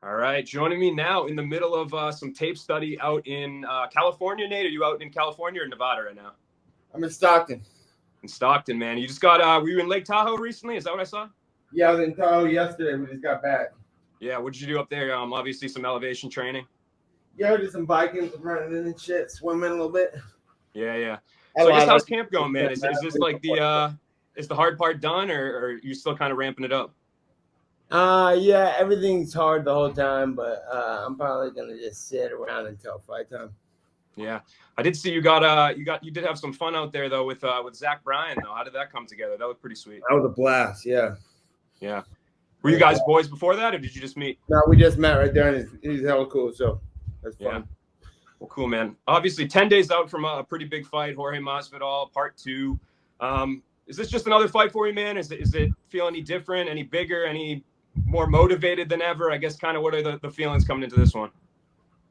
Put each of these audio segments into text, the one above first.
All right, joining me now in the middle of some tape study out in California. Nate, are you out in California or Nevada right now? I'm in Stockton. In Stockton, man. You just got, were you in Lake Tahoe recently? Is that what I saw? Yeah, I was in Tahoe yesterday. We just got back. Yeah, what did you do up there? Obviously some elevation training. Yeah, we did some biking, running and shit, swimming a little bit. Yeah. So I guess how's camp going, man? Is this like is the hard part done, or are you still kind of ramping it up? Yeah, everything's hard the whole time, but I'm probably gonna just sit around until fight time. Yeah, I did see you did have some fun out there though with Zach Bryan though. How did that come together? That looked pretty sweet. That was a blast. Yeah. Were you guys boys before that, or did you just meet? No, we just met right there, and he's hella cool. So that's fun. Yeah. Well, cool, man. Obviously, 10 days out from a pretty big fight, Jorge Masvidal, part 2. Is this just another fight for you, man? Is it feel any different, any bigger, any more motivated than ever? I guess kind of what are the feelings coming into this one?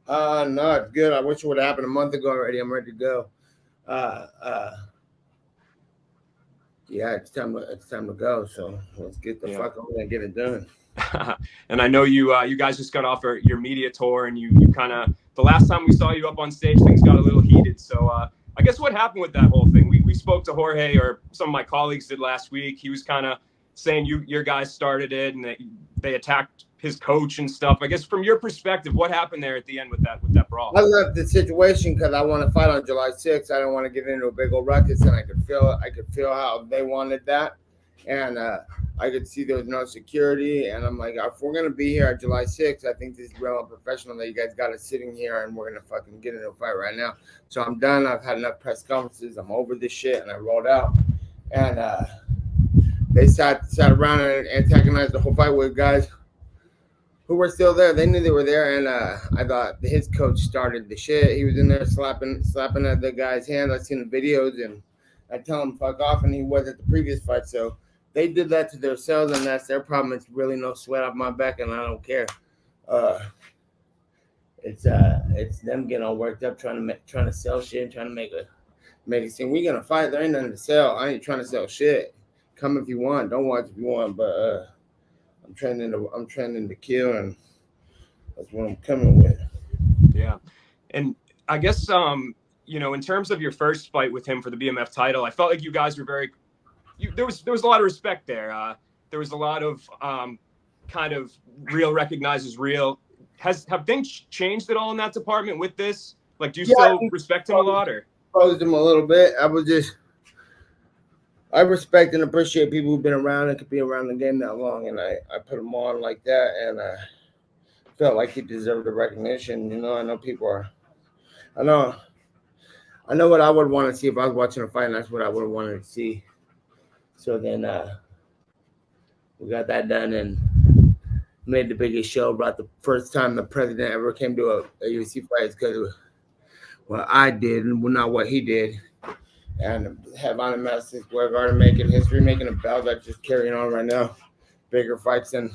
No, it's good. I wish it would have happened a month ago already. I'm ready to go. Yeah, it's time to go. So let's get the fuck over and get it done. And I know you guys just got off your media tour, and you kind of, the last time we saw you up on stage, things got a little heated. So I guess what happened with that whole thing? We spoke to Jorge, or some of my colleagues did last week. He was kind of saying your guys started it and that they attacked his coach and stuff. I guess from your perspective, what happened there at the end with that brawl? I left the situation because I want to fight on July 6th. I don't want to get into a big old ruckus, and I could feel how they wanted that, and I could see there was no security. And I'm like, if we're gonna be here at July 6th, I think this is real unprofessional that you guys got us sitting here and we're gonna fucking get into a fight right now. So I'm done. I've had enough press conferences. I'm over this shit, and I rolled out. And they sat around and antagonized the whole fight with guys who were still there. They knew they were there, and I thought his coach started the shit. He was in there slapping at the guy's hand. I've seen the videos, and I tell him fuck off, and he was at the previous fight. So they did that to themselves, and that's their problem. It's really no sweat off my back, and I don't care. It's them getting all worked up, trying to sell shit, and trying to make it seem we gonna fight. There ain't nothing to sell. I ain't trying to sell shit. Come if you want. Don't watch if you want, but I'm training to kill, and that's what I'm coming with. Yeah, and I guess in terms of your first fight with him for the BMF title, I felt like you guys were there was a lot of respect there. There was a lot of kind of real recognizes real. Have things changed at all in that department with this? Like, do you still respect him a lot, or exposed him a little bit? I respect and appreciate people who've been around and could be around the game that long, and I put him on like that, and I felt like he deserved the recognition. I know people are. I know what I would want to see if I was watching a fight, and that's what I would have wanted to see. So then we got that done and made the biggest show. Brought the first time the president ever came to a UFC fight because of what I did and not what he did. And have on a Madison Square Garden making history, making a belt that's just carrying on right now. Bigger fights than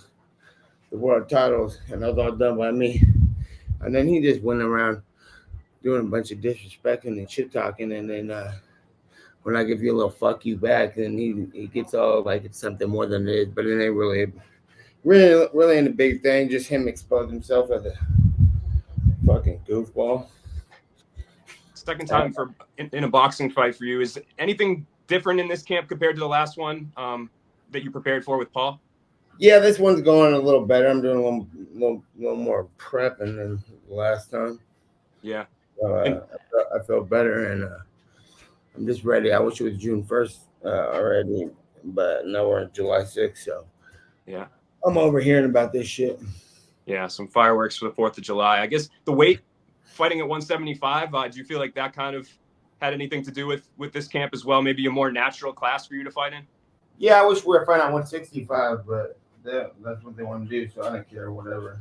the world titles, and that was all done by me. And then he just went around doing a bunch of disrespecting and shit talking, and then when I give you a little fuck you back, then he gets all like it's something more than it is, but it ain't really ain't a big thing. Just him expose himself as a fucking goofball. Second time in a boxing fight for you. Is anything different in this camp compared to the last one that you prepared for with Paul? Yeah, this one's going a little better. I'm doing a little more prepping than last time. Yeah. I feel better, and I'm just ready. I wish it was June 1st already, but now we're on July 6th, so yeah, I'm overhearing about this shit. Yeah, some fireworks for the 4th of July. I guess the weight, fighting at 175, do you feel like that kind of had anything to do with this camp as well? Maybe a more natural class for you to fight in? Yeah, I wish we were fighting at 165, but that's what they want to do, so I don't care, whatever.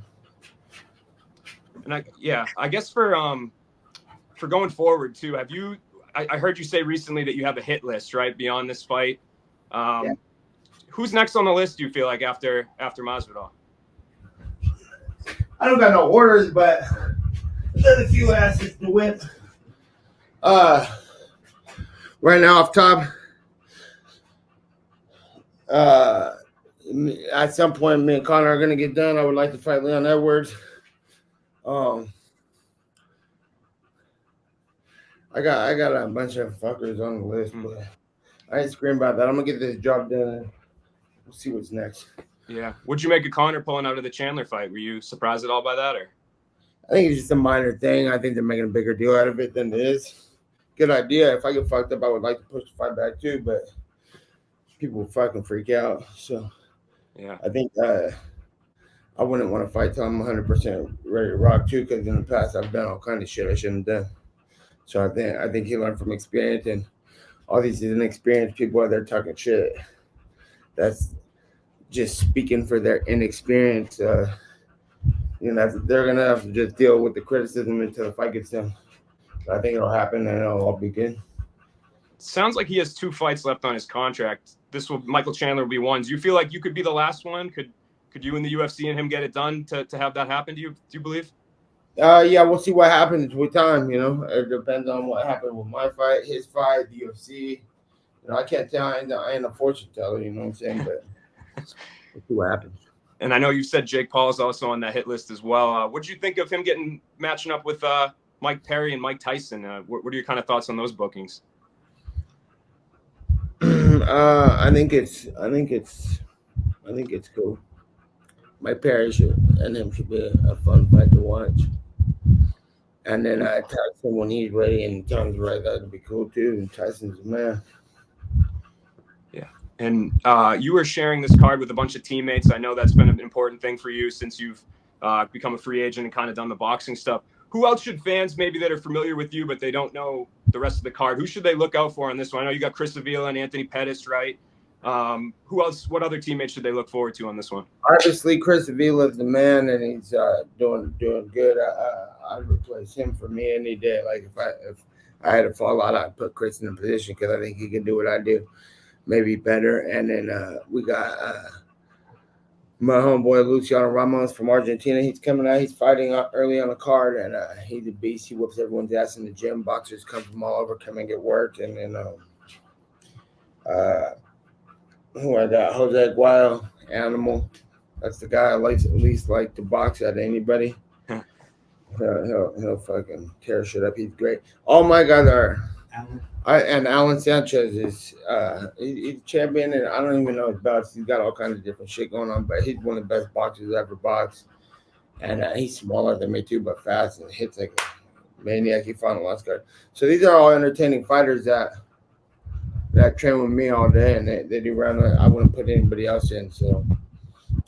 And I guess for going forward too, have you? I heard you say recently that you have a hit list, right? Beyond this fight, Yeah. Who's next on the list? Do you feel like after Masvidal? I don't got no orders, but there's a few asses to whip. Right now off top, At some point, me and Conor are gonna get done. I would like to fight Leon Edwards. I got a bunch of fuckers on the list, but I ain't screaming about that. I'm gonna get this job done. And we'll see what's next. Yeah. What'd you make of Conor pulling out of the Chandler fight? Were you surprised at all by that, or? I think it's just a minor thing. I think they're making a bigger deal out of it than it is. Good idea. If I get fucked up, I would like to push the fight back too, but people will fucking freak out. So yeah, I think I wouldn't want to fight till I'm 100% ready to rock too, because in the past I've done all kind of shit I shouldn't have done. So I think he learned from experience, and all these inexperienced people out there talking shit. That's just speaking for their inexperience. They're gonna have to just deal with the criticism until the fight gets done. I think it'll happen and it'll all begin. Sounds like he has 2 fights left on his contract. Michael Chandler will be one. Do you feel like you could be the last one? Could you and the UFC and him get it done to have that happen? Do you believe? Yeah, we'll see what happens with time. It depends on what happened with my fight, his fight, the UFC. I can't tell. I ain't a fortune teller. You know what I'm saying? But we'll see what happens. And I know you said Jake Paul is also on that hit list as well. What do you think of him matching up with Mike Perry and Mike Tyson? What are your kind of thoughts on those bookings? I think it's cool. Mike Perry and him should be a fun fight to watch. And then Tyson, when he's ready and time's right, that'd be cool too. And Tyson's a man. Yeah. And you were sharing this card with a bunch of teammates. I know that's been an important thing for you since you've become a free agent and kind of done the boxing stuff. Who else should fans maybe that are familiar with you, but they don't know the rest of the card, who should they look out for on this one? I know you got Chris Avila and Anthony Pettis, right? Who else? What other teammates should they look forward to on this one? Obviously, Chris Avila is the man, and he's doing good. I'd replace him for me any day. Like if I had to fall out, I'd put Chris in a position because I think he can do what I do, maybe better. And then we got my homeboy Luciano Ramos from Argentina. He's coming out. He's fighting early on the card, and he's a beast. He whoops everyone's ass in the gym. Boxers come from all over, come and get worked. And then who I got? Jose Guayo, Animal. That's the guy I least like to box at anybody. He'll fucking tear shit up. He's great. All my guys are. And Alan Sanchez is he's champion, and I don't even know his belts. He's got all kinds of different shit going on, but he's one of the best boxers I've ever boxed. And he's smaller than me too, but fast and hits like a maniac. He fought on the last card. So these are all entertaining fighters that train with me all day, and they do round. I wouldn't put anybody else in. So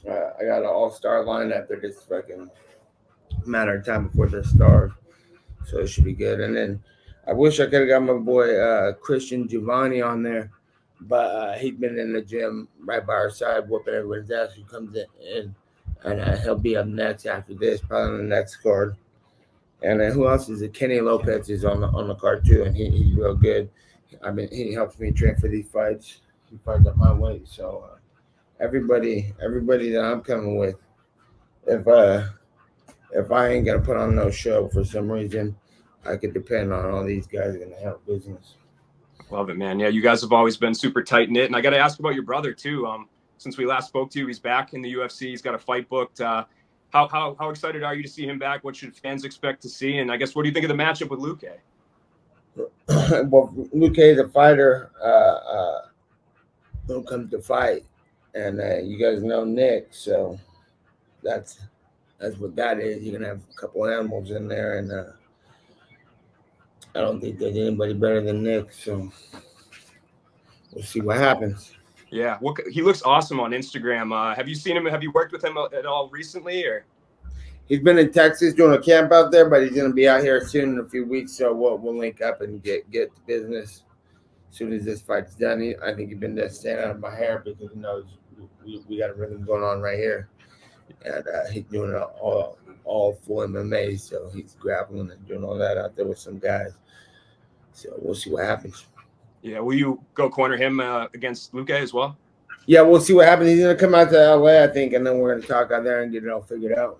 I got an all-star lineup. They're just fucking matter of time before they're stars. So it should be good. And then I wish I could have got my boy Christian Giovanni on there, but he's been in the gym right by our side, whooping everyone's ass who comes in. And he'll be up next after this, probably on the next card. And then who else is it? Kenny Lopez is on the card too, and he's real good. I mean, he helps me train for these fights. He fights at my weight, so everybody that I'm coming with, if I ain't gonna put on no show for some reason, I could depend on all these guys gonna have business. Love it, man. Yeah, you guys have always been super tight knit, and I got to ask about your brother too. Since we last spoke to you, he's back in the UFC. He's got a fight booked. How excited are you to see him back? What should fans expect to see? And I guess, what do you think of the matchup with Luque? Well, Luque is a fighter who comes to fight, and you guys know Nick, so that's what that is. You're gonna have a couple animals in there, and I don't think there's anybody better than Nick, so we'll see what happens. Yeah, he looks awesome on Instagram. Have you seen him? Have you worked with him at all recently, or? He's been in Texas doing a camp out there, but he's going to be out here soon in a few weeks. So we'll link up and get to business as soon as this fight's done. I think he's been just staying out of my hair because he knows we got a rhythm going on right here, and he's doing it all full MMA. So he's grappling and doing all that out there with some guys. So we'll see what happens. Yeah, will you go corner him against Luque as well? Yeah, we'll see what happens. He's going to come out to LA, I think, and then we're going to talk out there and get it all figured out.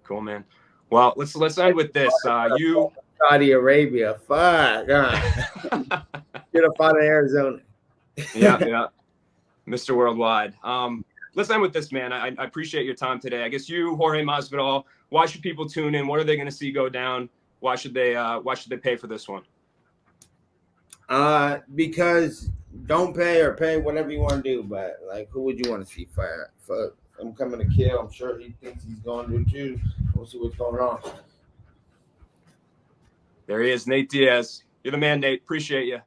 Cool, man. Well, let's end with this. You Saudi Arabia, fuck. Get up out of Arizona. yeah, Mr. Worldwide. let's end with this, man. I appreciate your time today. I guess you, Jorge Masvidal, why should people tune in? What are they going to see go down? Why should they pay for this one? Because don't pay or pay whatever you want to do, but like, who would you want to see fight? For I'm coming to kill. I'm sure he thinks he's going to too. We'll see what's going on. There he is, Nate Diaz. You're the man, Nate. Appreciate you.